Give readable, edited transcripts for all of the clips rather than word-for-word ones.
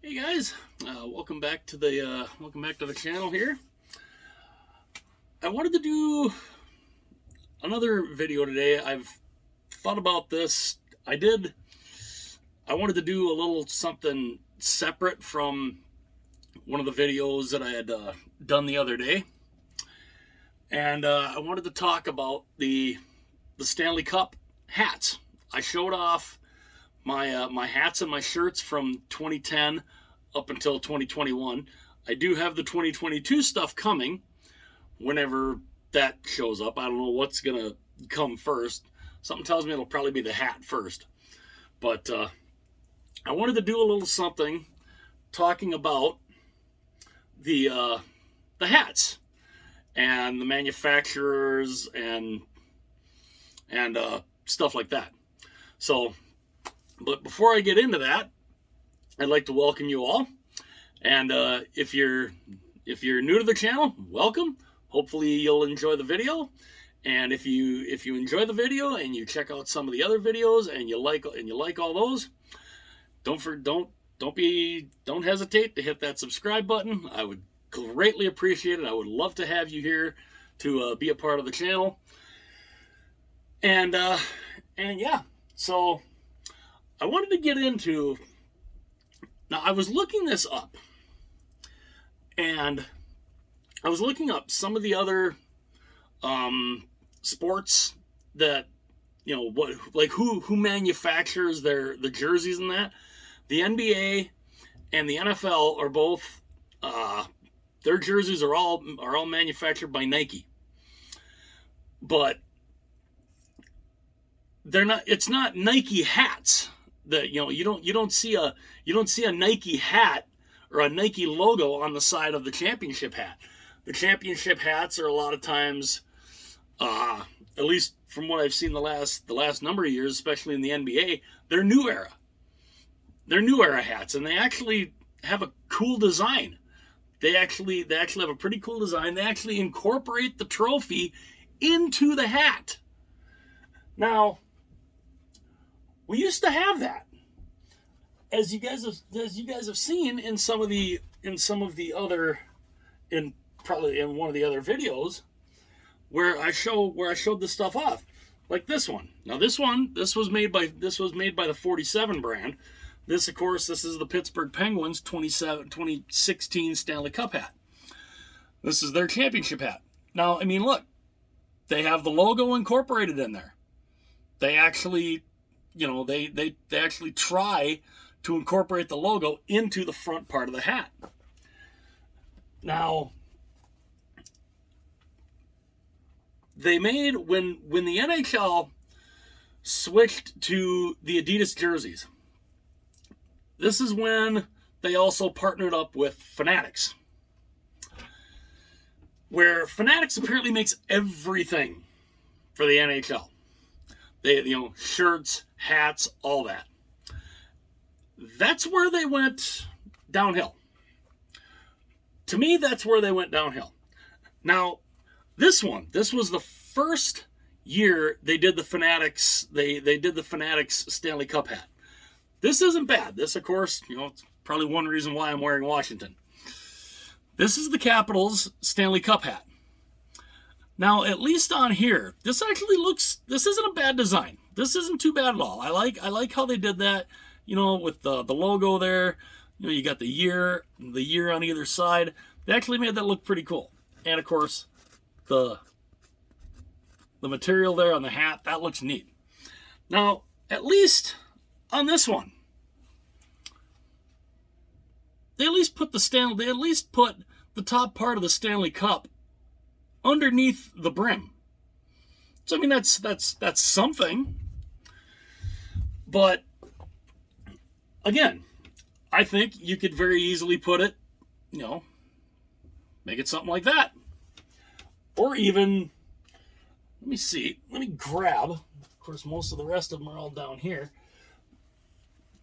Hey guys, welcome back to the channel here. I wanted to do another video today. I've thought about this. I wanted to do a little something separate from one of the videos that I had done the other day, and I wanted to talk about the Stanley Cup hats. I showed off my hats and my shirts from 2010 up until 2021. I do have the 2022 stuff coming whenever that shows up. I don't know what's gonna come first. Something tells me it'll probably be the hat first. But I wanted to do a little something talking about the hats and the manufacturers and stuff like that. So, but before I get into that, I'd like to welcome you all. And if you're new to the channel, welcome. Hopefully you'll enjoy the video. And if you enjoy the video and you check out some of the other videos and you like all those, don't hesitate to hit that subscribe button. I would greatly appreciate it. I would love to have you here to be a part of the channel. And yeah, so I wanted to get into, now I was looking this up, and I was looking up some of the other sports that, you know, who manufactures the jerseys and that. The NBA and the NFL are both, their jerseys are all manufactured by Nike. But they're not, it's not Nike hats. That, you know, you don't see a Nike hat or a Nike logo on the side of the championship hat. The championship hats are a lot of times, at least from what I've seen the last number of years, especially in the NBA, they're new era. They're new era hats, and they actually have a cool design. They actually have a pretty cool design. They actually incorporate the trophy into the hat. Now, we used to have that, as you guys have seen in some of the other, probably in one of the other videos, where I showed this stuff off, like this one. Now this was made by the 47 brand. This, of course, this is the Pittsburgh Penguins 2016 Stanley Cup hat. This is their championship hat. Now, I mean, look, they have the logo incorporated in there. They actually, you know, they actually try to incorporate the logo into the front part of the hat. Now, they made, when the NHL switched to the Adidas jerseys, this is when they also partnered up with Fanatics, where Fanatics apparently makes everything for the NHL. They, you know, shirts, hats, all that. That's where they went downhill. To me, that's where they went downhill. Now, this was the first year they did the Fanatics. They did the Fanatics Stanley Cup hat. This isn't bad. This, of course, you know, it's probably one reason why I'm wearing Washington. This is the Capitals Stanley Cup hat. Now, at least on here, this isn't a bad design. This isn't too bad at all. I like how they did that, you know, with the logo there. You know, you got the year on either side. They actually made that look pretty cool. And of course, the material there on the hat, that looks neat. Now, at least on this one, they at least put the top part of the Stanley Cup underneath the brim. So I mean, that's something. But again, I think you could very easily put it, you know, make it something like that. Or even, let me see, let me grab, of course most of the rest of them are all down here,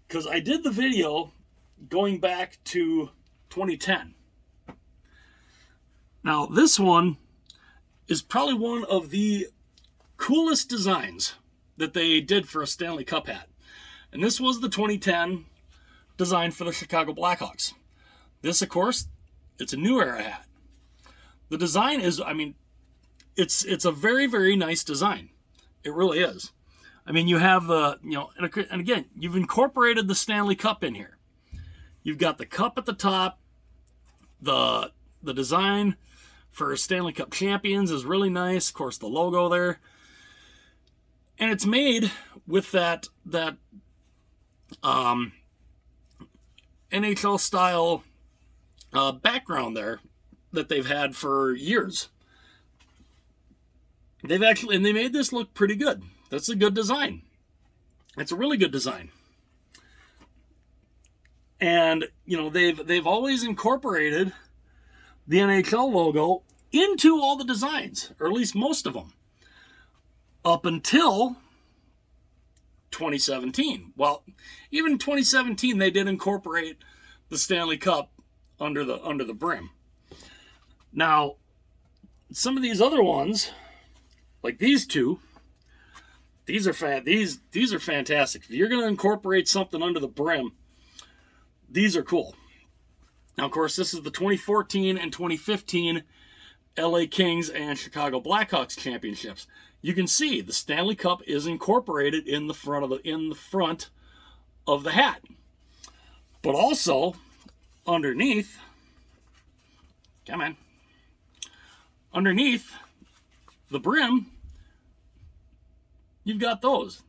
because I did the video going back to 2010. Now this one is probably one of the coolest designs that they did for a Stanley Cup hat. And this was the 2010 designed for the Chicago Blackhawks. This, of course, it's a New Era hat. The design is, I mean, it's a very, very nice design. It really is. I mean, you have the, and again, you've incorporated the Stanley Cup in here. You've got the cup at the top. The design for Stanley Cup champions is really nice. Of course, the logo there. And it's made with that NHL style background there that they've had for years. They made this look pretty good. That's a good design. It's a really good design. And, they've always incorporated the NHL logo into all the designs, or at least most of them, up until 2017. Well, even in 2017, they did incorporate the Stanley Cup under the brim. Now, some of these other ones, like these two, these are fantastic. If you're going to incorporate something under the brim, these are cool. Now, of course, this is the 2014 and 2015 LA Kings and Chicago Blackhawks championships. You can see the Stanley Cup is incorporated in the front of the hat. But also underneath, underneath the brim, you've got those.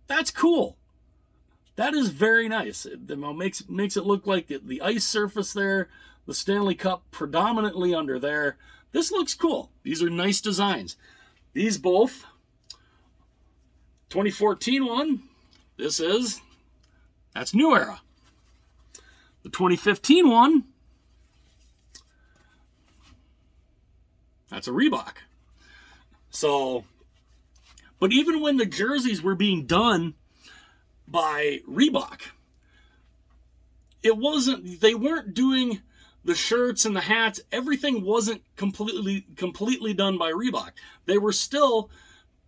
That's cool. That is very nice. It makes it look like the ice surface there, the Stanley Cup predominantly under there. This looks cool. These are nice designs. These both, 2014 one, that's New Era. The 2015 one, that's a Reebok. So, but even when the jerseys were being done by Reebok, they weren't doing the shirts and the hats. Everything wasn't completely done by Reebok. They were still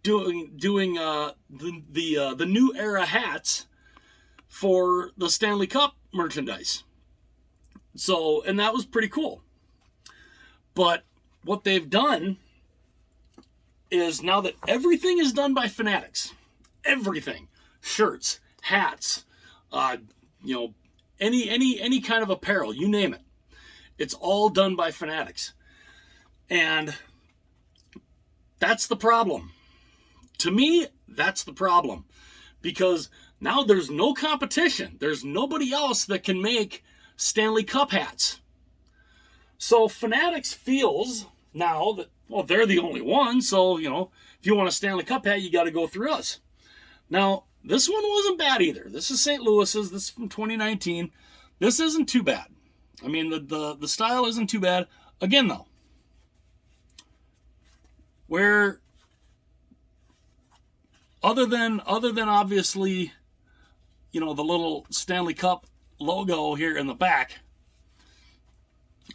doing the New Era hats for the Stanley Cup merchandise. So, and that was pretty cool. But what they've done is, now that everything is done by Fanatics, everything, shirts, hats, any kind of apparel, you name it, it's all done by Fanatics. And that's the problem. To me, that's the problem. Because now there's no competition. There's nobody else that can make Stanley Cup hats. So Fanatics feels now that, well, they're the only one. So, if you want a Stanley Cup hat, you got to go through us. Now, this one wasn't bad either. This is St. Louis's. This is from 2019. This isn't too bad. I mean, the style isn't too bad. Again, though, where other than obviously, the little Stanley Cup logo here in the back,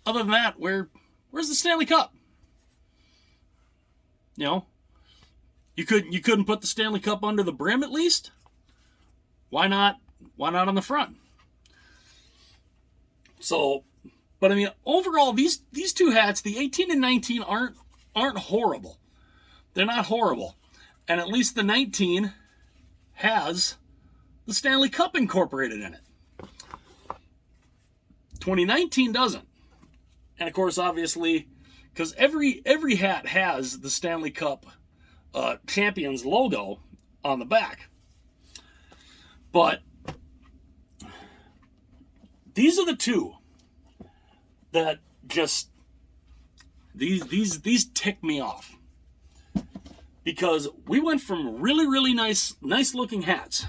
other than that, where's the Stanley Cup? You couldn't put the Stanley Cup under the brim at least? Why not on the front? So, but I mean, overall, these two hats, the 18 and 19, aren't horrible. They're not horrible. And at least the 19 has the Stanley Cup incorporated in it. 2019 doesn't. And of course, obviously, because every hat has the Stanley Cup Champions logo on the back. But these are the two that just, these tick me off. Because we went from really, really nice looking hats.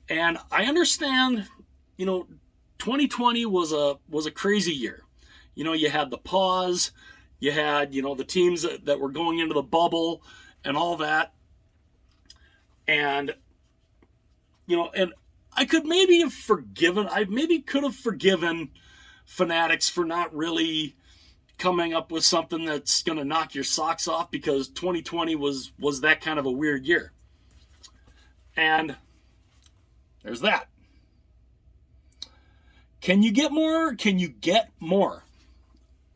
And I understand, 2020 was a crazy year. You had the pause, you had, the teams that were going into the bubble and all that. And, and I could maybe have forgiven Fanatics for not really coming up with something that's going to knock your socks off, because 2020 was that kind of a weird year. And there's that. Can you get more? Can you get more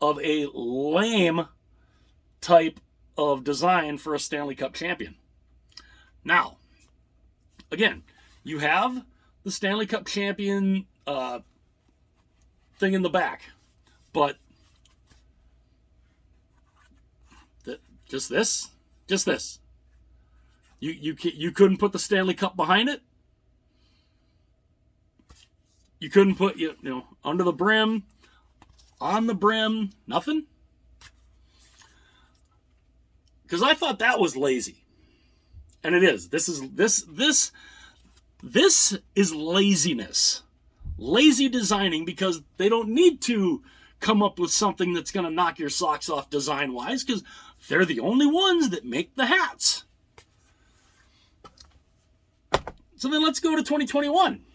of a lame type of design for a Stanley Cup champion? Now, again, you have the Stanley Cup champion thing in the back, but just this. You couldn't put the Stanley Cup behind it. You couldn't put under the brim, on the brim, nothing. Because I thought that was lazy, and it is. This is laziness, lazy designing, because they don't need to come up with something that's going to knock your socks off design-wise, because they're the only ones that make the hats. So then let's go to 2021.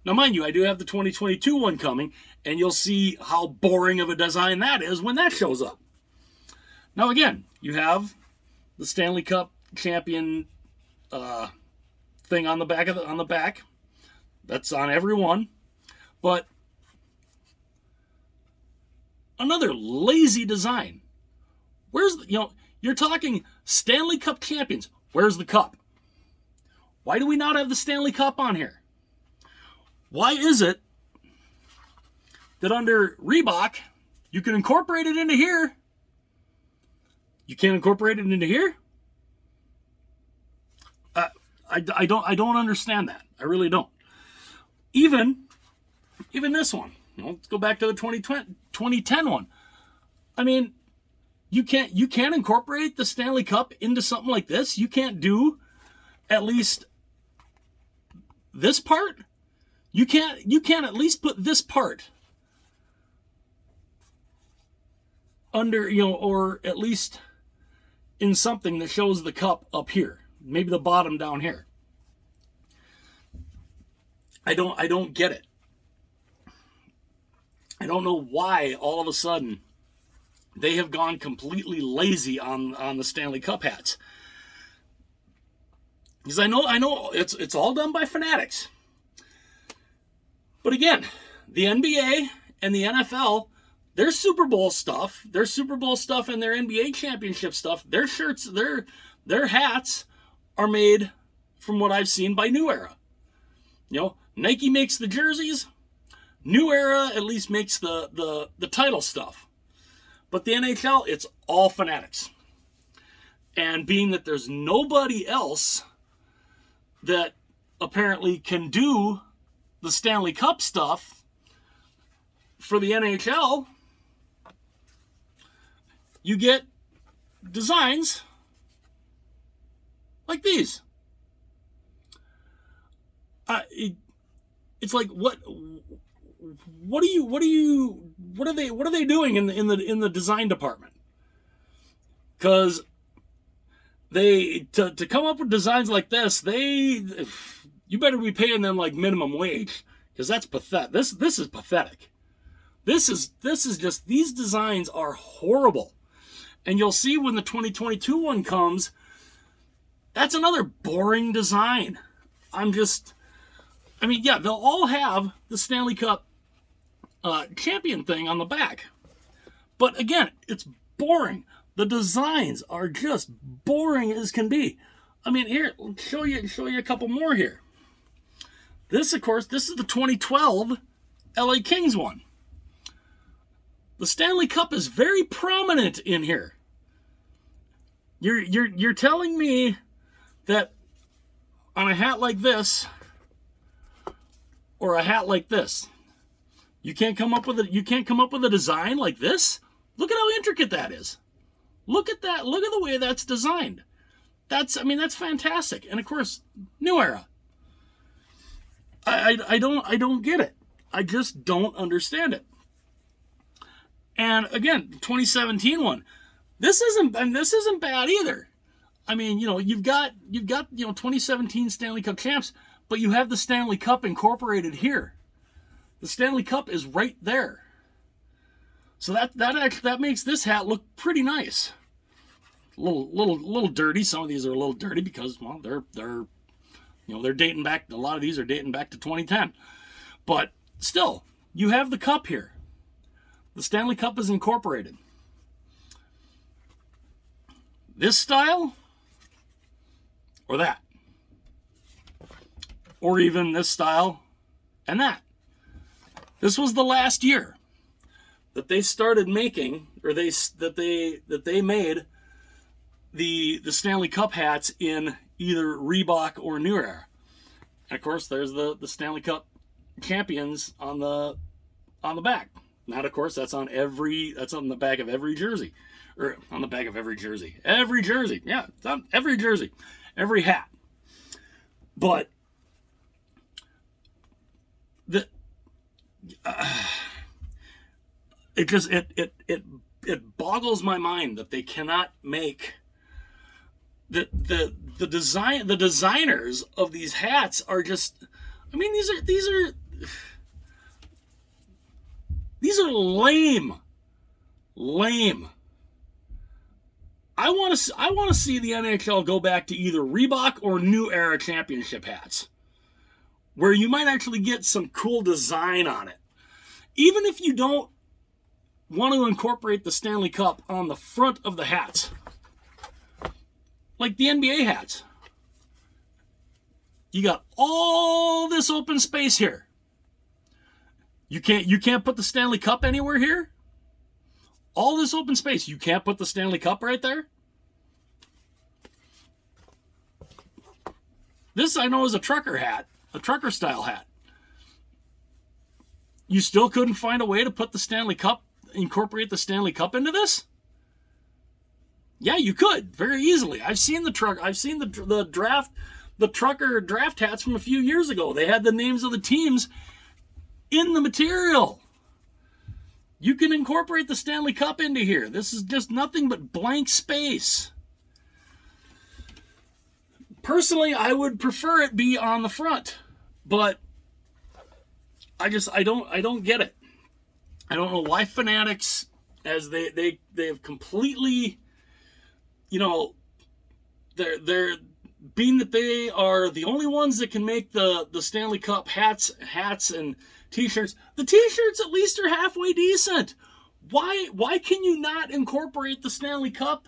Now, mind you, I do have the 2022 one coming, and you'll see how boring of a design that is when that shows up. Now, again, you have the Stanley Cup champion thing on the back. That's on every one. But another lazy design. Where's you're talking Stanley Cup champions. Where's the cup? Why do we not have the Stanley Cup on here? Why is it that under Reebok you can incorporate it into here? You can't incorporate it into here? I don't understand that. I really don't. Even this one. Let's go back to the 2010 one. I mean, you can't incorporate the Stanley Cup into something like this. You can't do at least this part. You can't at least put this part under, or at least in something that shows the cup up here. Maybe the bottom down here. I don't get it. I don't know why all of a sudden they have gone completely lazy on the Stanley Cup hats. Because I know it's all done by Fanatics. But again, the NBA and the NFL, their Super Bowl stuff and their NBA championship stuff, their shirts, their hats are made, from what I've seen, by New Era. Nike makes the jerseys. New Era at least makes the title stuff. But the NHL, it's all Fanatics. And being that there's nobody else that apparently can do the Stanley Cup stuff for the NHL, you get designs like these. It's like what are they doing in the design department? Because to come up with designs like this, you better be paying them like minimum wage, because that's pathetic. This is pathetic. This is just, these designs are horrible. And you'll see when the 2022 one comes, that's another boring design. They'll all have the Stanley Cup champion thing on the back. But again, it's boring. The designs are just boring as can be. Here, I'll show you a couple more here. This, of course, this is the 2012 LA Kings one. The Stanley Cup is very prominent in here. You're telling me that on a hat like this or a hat like this, you can't come up with a design like this? Look at how intricate that is. Look at that. Look at the way that's designed. That's fantastic. And of course, New Era. I don't get it. I just don't understand it. And again, 2017 one. This isn't bad either. You've got 2017 Stanley Cup champs, but you have the Stanley Cup incorporated here. The Stanley Cup is right there. So that makes this hat look pretty nice. A little dirty. Some of these are a little dirty because, well, they're dating back. A lot of these are dating back to 2010. But still, you have the cup here. The Stanley Cup is incorporated. This style or that. Or even this style and that. This was the last year that they started making, or that they made the Stanley Cup hats in either Reebok or New Era. And of course, there's the Stanley Cup champions on the back. Not, of course, that's on the back of every jersey, or on the back of every jersey. Every jersey, yeah, it's on every jersey, every hat. But it boggles my mind that they cannot make the designers of these hats are just, I mean, these are lame. I want to see the NHL go back to either Reebok or New Era championship hats, where you might actually get some cool design on it. Even if you don't want to incorporate the Stanley Cup on the front of the hats, like the NBA hats. You got all this open space here. You can't put the Stanley Cup anywhere here? All this open space, you can't put the Stanley Cup right there? This I know is a trucker hat, a trucker style hat. You still couldn't find a way to put the Stanley Cup, incorporate the Stanley Cup into this? Yeah, you could very easily. I've seen the trucker draft hats from a few years ago. They had the names of the teams in the material. You can incorporate the Stanley Cup into here. This is just nothing but blank space. Personally, I would prefer it be on the front, but I don't get it. I don't know why Fanatics, as they have completely, they're being that they are the only ones that can make the Stanley Cup hats and t-shirts. The t-shirts at least are halfway decent. Why can you not incorporate the Stanley Cup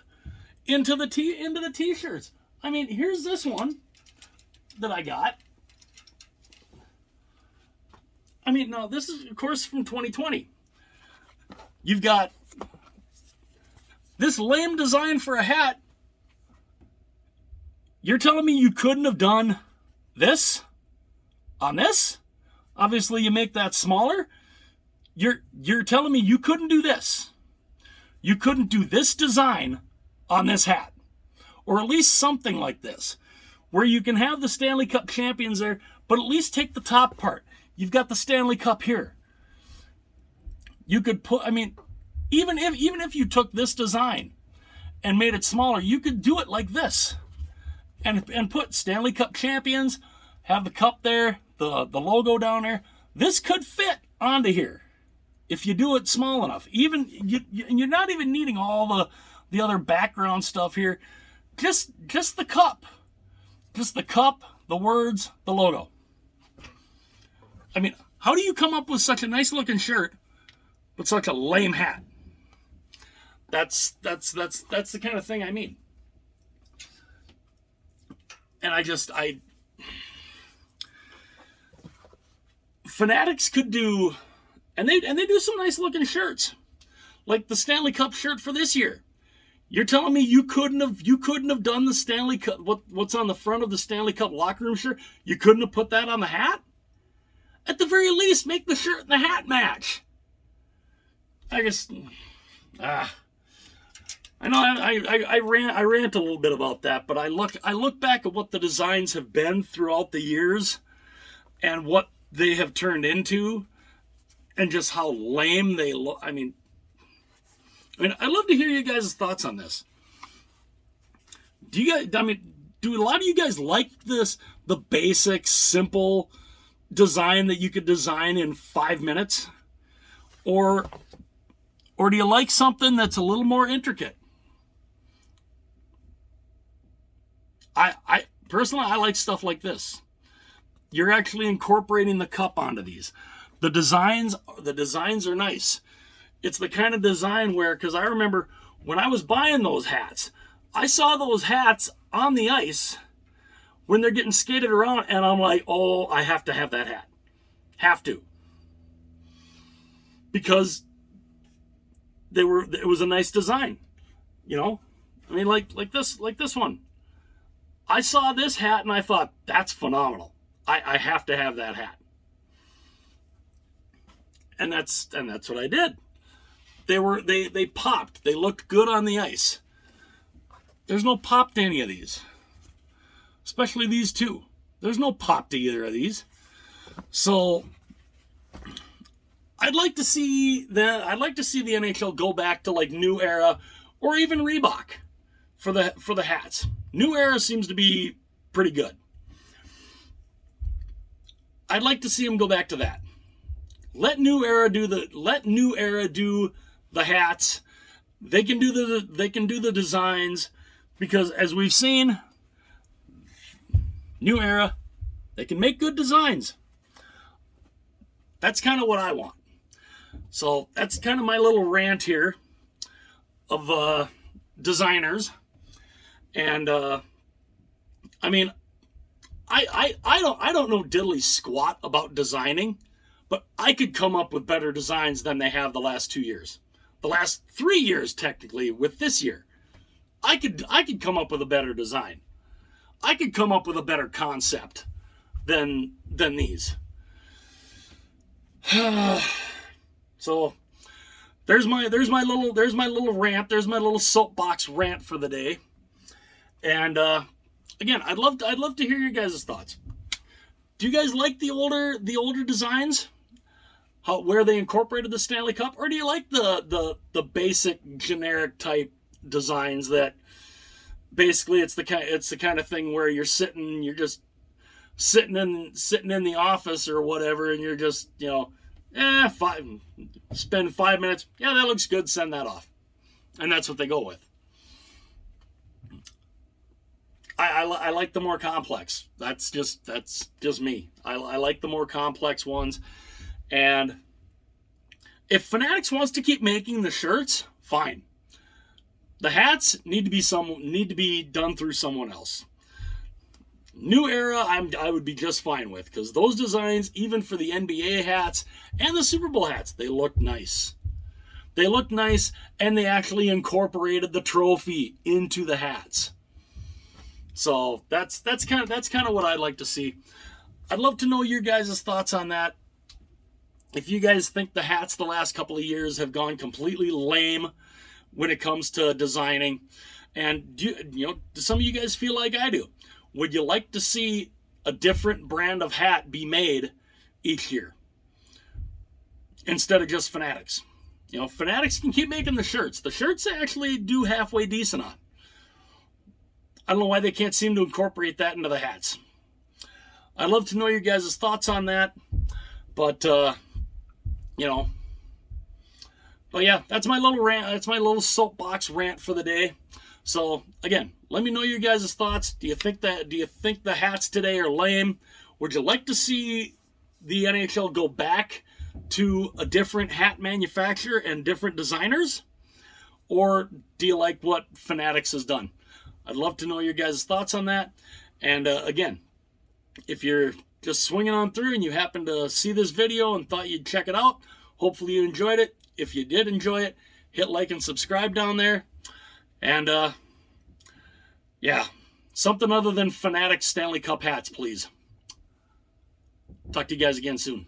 into the t-shirts? I mean, here's this one that I got. I mean, no, this is of course from 2020. You've got this lame design for a hat. You're telling me you couldn't have done this on this? Obviously, you make that smaller. You're telling me you couldn't do this. You couldn't do this design on this hat. Or at least something like this, where you can have the Stanley Cup champions there, but at least take the top part. You've got the Stanley Cup here. You could put, I mean, even if you took this design and made it smaller, you could do it like this. And put Stanley Cup champions, have the cup there, the logo down there. This could fit onto here if you do it small enough. Even you're not even needing all the other background stuff here. Just the cup. Just the cup, the words, the logo. I mean, how do you come up with such a nice looking shirt but such a lame hat? That's the kind of thing I mean. And Fanatics could do, and they do some nice looking shirts, like the Stanley Cup shirt for this year. You're telling me you couldn't have done the Stanley Cup, what's on the front of the Stanley Cup locker room shirt? You couldn't have put that on the hat? At the very least, make the shirt and the hat match. I know I rant a little bit about that, but I look back at what the designs have been throughout the years and what they have turned into and just how lame they look. I mean, I'd love to hear you guys' thoughts on this. Do a lot of you guys like the basic, simple design that you could design in 5 minutes? Or do you like something that's a little more intricate? I personally, I like stuff like this. You're actually incorporating the cup onto these. The designs are nice. It's the kind of design where, because I remember when I was buying those hats, I saw those hats on the ice when they're getting skated around, and I'm like, oh, I have to have that hat. Have to. Because it was a nice design. You know? I mean, like this one. I saw this hat and I thought, that's phenomenal. I have to have that hat. And that's what I did. They popped. They looked good on the ice. There's no pop to any of these. Especially these two. There's no pop to either of these. So I'd like to see the NHL go back to like New Era or even Reebok for the hats. New Era seems to be pretty good. I'd like to see them go back to that. Let New Era do the hats. They can do the designs, because as we've seen, New Era, they can make good designs. That's kind of what I want. So that's kind of my little rant here of designers. And I mean, I don't know diddly squat about designing, but I could come up with better designs than they have the last 2 years. The last 3 years, technically, with this year. I could come up with a better design. I could come up with a better concept than these. So there's my little rant. There's my little soapbox rant for the day. And again, I'd love to hear your guys' thoughts. Do you guys like the older designs? Where they incorporated the Stanley Cup, or do you like the basic generic type designs that basically it's the kind of thing where you're just sitting in the office or whatever, and you're just, you know, spend 5 minutes. Yeah, that looks good. Send that off, and that's what they go with. I like the more complex. That's just me. I like the more complex ones. And if Fanatics wants to keep making the shirts, fine. The hats need to be done through someone else. New Era, I would be just fine with, because those designs, even for the NBA hats and the Super Bowl hats, they look nice. They look nice, and they actually incorporated the trophy into the hats. So that's kind of what I'd like to see. I'd love to know your guys' thoughts on that. If you guys think the hats the last couple of years have gone completely lame when it comes to designing, and do some of you guys feel like I do? Would you like to see a different brand of hat be made each year instead of just Fanatics? You know, Fanatics can keep making the shirts. The shirts they actually do halfway decent on. I don't know why they can't seem to incorporate that into the hats. I'd love to know your guys' thoughts on that. But, but yeah, that's my little rant. That's my little soapbox rant for the day. So again, let me know your guys' thoughts. Do you think the hats today are lame? Would you like to see the NHL go back to a different hat manufacturer and different designers? Or do you like what Fanatics has done? I'd love to know your guys' thoughts on that. And again, if you're just swinging on through and you happen to see this video and thought you'd check it out, hopefully you enjoyed it. If you did enjoy it, hit like and subscribe down there. And yeah, something other than Fanatics Stanley Cup hats, please. Talk to you guys again soon.